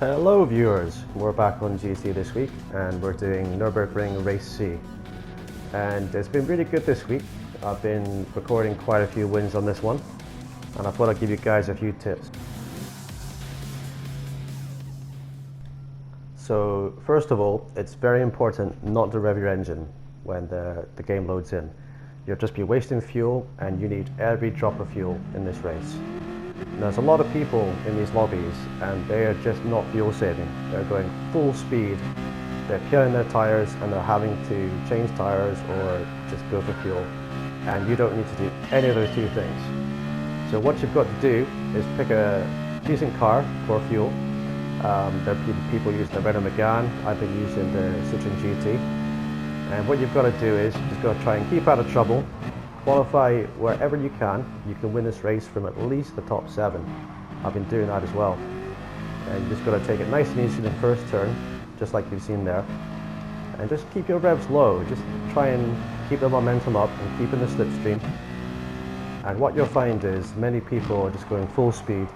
Hello viewers, we're back on GT this week and we're doing Nürburgring Race C. And it's been really good this week. I've been recording quite a few wins on this one and I thought I'd give you guys a few tips. So first of all, it's very important not to rev your engine when the game loads in. You'll just be wasting fuel and you need every drop of fuel in this race. There's a lot of people in these lobbies and they are just not fuel saving. They're going full speed, they're killing their tires and they're having to change tires or just go for fuel. And you don't need to do any of those two things. So what you've got to do is pick a decent car for fuel. There are people using the Renault Megane, I've been using the Citroen GT. And what you've got to do is just got to try and keep out of trouble. Qualify wherever you can. You can win this race from at least the top 7. I've been doing that as well. And you just got to take it nice and easy in the first turn, just like you've seen there. And just keep your revs low. Just try and keep the momentum up and keep in the slipstream. And what you'll find is many people are just going full speed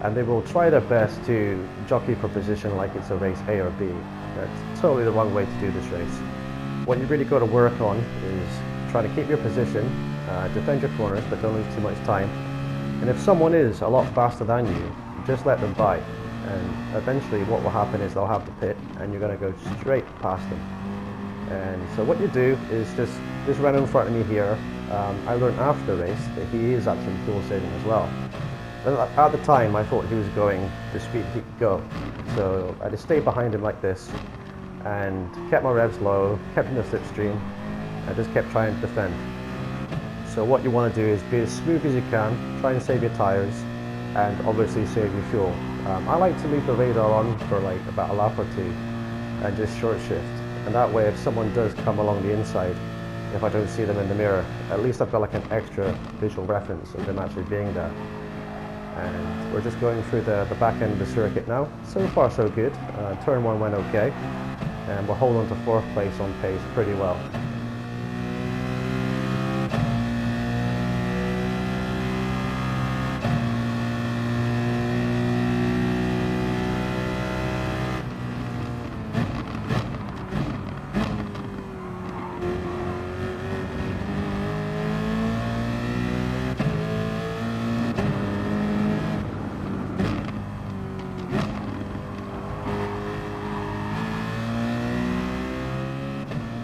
and they will try their best to jockey for position like it's a race A or B. That's totally the wrong way to do this race. What you really got to work on is try to keep your position, defend your corners, but don't lose too much time. And if someone is a lot faster than you, just let them by. And eventually what will happen is they'll have to pit and you're going to go straight past them. And so what you do is just, this Renault in front of me here, I learned after the race that he is actually fuel saving as well. But at the time I thought he was going the speed he could go. So I just stayed behind him like this and kept my revs low, kept in the slipstream, and just kept trying to defend. So what you want to do is be as smooth as you can, try and save your tires, and obviously save your fuel. I like to leave the radar on for like about a lap or two, and just short shift. And that way if someone does come along the inside, if I don't see them in the mirror, at least I've got like an extra visual reference of them actually being there. And we're just going through the back end of the circuit now. So far so good. Turn 1 went okay, and we're holding to 4th place on pace pretty well.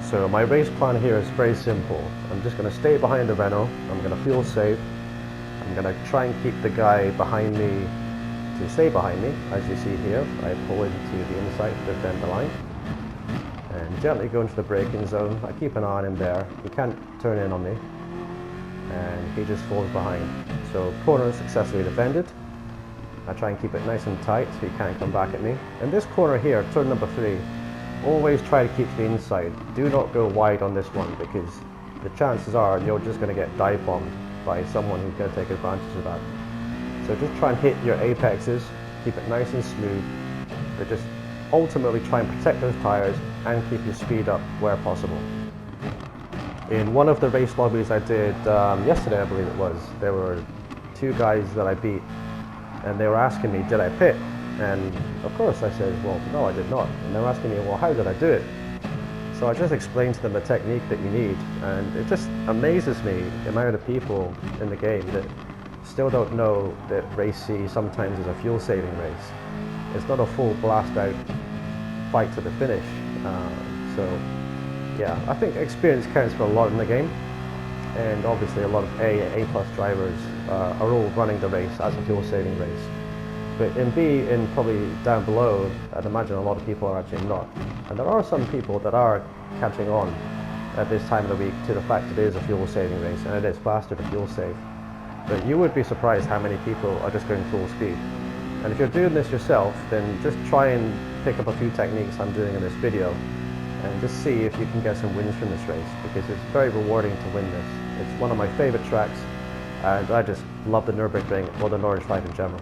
So my race plan here is very simple. I'm just going to stay behind the Renault, I'm going to fuel save, I'm going to try and keep the guy behind me to stay behind me. As you see here, I pull into the inside to defend the line and gently go into the braking zone. I keep an eye on him there, he can't turn in on me and he just falls behind. So corner successfully defended. I try and keep it nice and tight so he can't come back at me. And this corner here, turn number 3, always try to keep to the inside. Do not go wide on this one because the chances are you're just going to get dive bombed by someone who's going to take advantage of that. So just try and hit your apexes, keep it nice and smooth, but just ultimately try and protect those tires and keep your speed up where possible. In one of the race lobbies I did yesterday, I believe it was, there were 2 guys that I beat and they were asking me, did I pit? And of course I said, well, no, I did not. And they're asking me, well, how did I do it? So I just explained to them the technique that you need. And it just amazes me the amount of people in the game that still don't know that race C sometimes is a fuel saving race. It's not a full blast out fight to the finish. So yeah, I think experience counts for a lot in the game. And obviously a lot of A plus drivers are all running the race as a fuel saving race. But in B, and probably down below, I'd imagine a lot of people are actually not. And there are some people that are catching on at this time of the week to the fact that it is a fuel saving race and it is faster to fuel save. But you would be surprised how many people are just going full speed. And if you're doing this yourself, then just try and pick up a few techniques I'm doing in this video and just see if you can get some wins from this race, because it's very rewarding to win this. It's one of my favorite tracks and I just love the Nürburgring or the Nordschleife in general.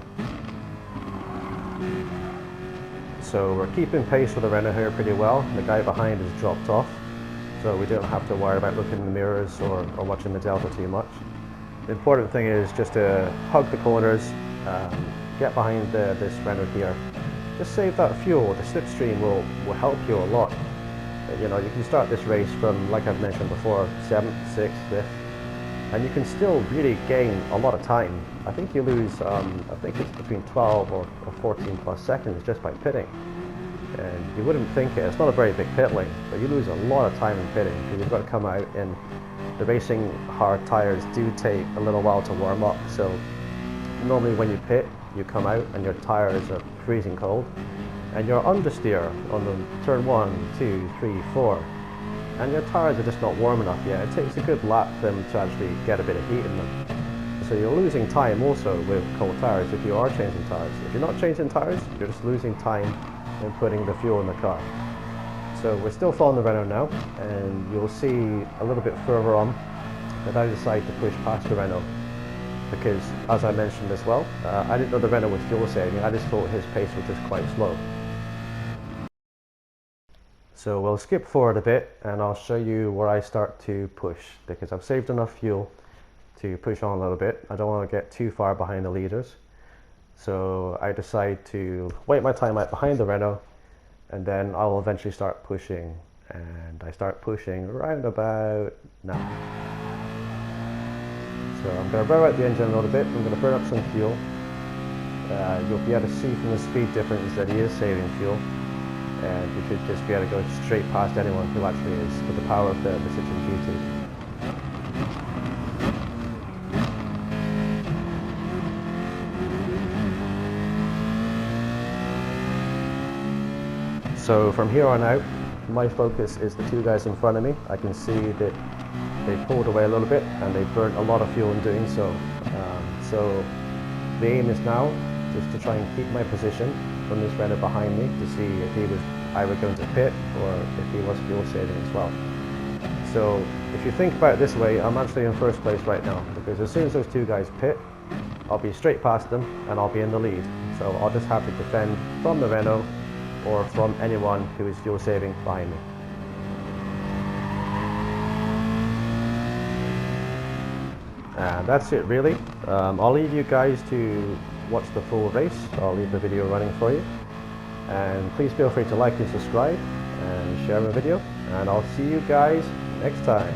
So we're keeping pace with the Renault here pretty well. The guy behind has dropped off, so we don't have to worry about looking in the mirrors or watching the delta too much. The important thing is just to hug the corners, get behind this Renault here, just save that fuel. The slipstream will help you a lot. You know, you can start this race from, like I've mentioned before, 7th, 6th, 5th, and you can still really gain a lot of time. I think you lose, I think it's between 12 or 14 plus seconds just by pitting. And you wouldn't think it. It's not a very big pit lane, but you lose a lot of time in pitting because you've got to come out, and the racing hard tires do take a little while to warm up. So normally when you pit, you come out and your tires are freezing cold, and you're understeer on the turn 1, 2, 3, 4, and your tires are just not warm enough yet. It takes a good lap for them to actually get a bit of heat in them. So you're losing time also with cold tires if you are changing tires. If you're not changing tires, you're just losing time in putting the fuel in the car. So we're still following the Renault now, and you'll see a little bit further on that I decided to push past the Renault because, as I mentioned as well, I didn't know the Renault was fuel saving. I just thought his pace was just quite slow. So we'll skip forward a bit and I'll show you where I start to push, because I've saved enough fuel to push on a little bit. I don't want to get too far behind the leaders. So I decide to wait my time out behind the Renault, and then I'll eventually start pushing. And I start pushing around about now. So I'm going to rev out the engine a little bit. I'm going to burn up some fuel. You'll be able to see from the speed difference that he is saving fuel. And you should just be able to go straight past anyone who actually is with the power of the Citroen GT. So from here on out, my focus is the two guys in front of me. I can see that they pulled away a little bit and they burnt a lot of fuel in doing so. So the aim is now just to try and keep my position from this Renault behind me to see if he was either going to pit or if he was fuel saving as well. So if you think about it this way, I'm actually in first place right now, because as soon as those two guys pit, I'll be straight past them and I'll be in the lead. So I'll just have to defend from the Renault or from anyone who is fuel saving behind me. And that's it really. I'll leave you guys to watch the full race. I'll leave the video running for you. And please feel free to like and subscribe and share my video. And I'll see you guys next time.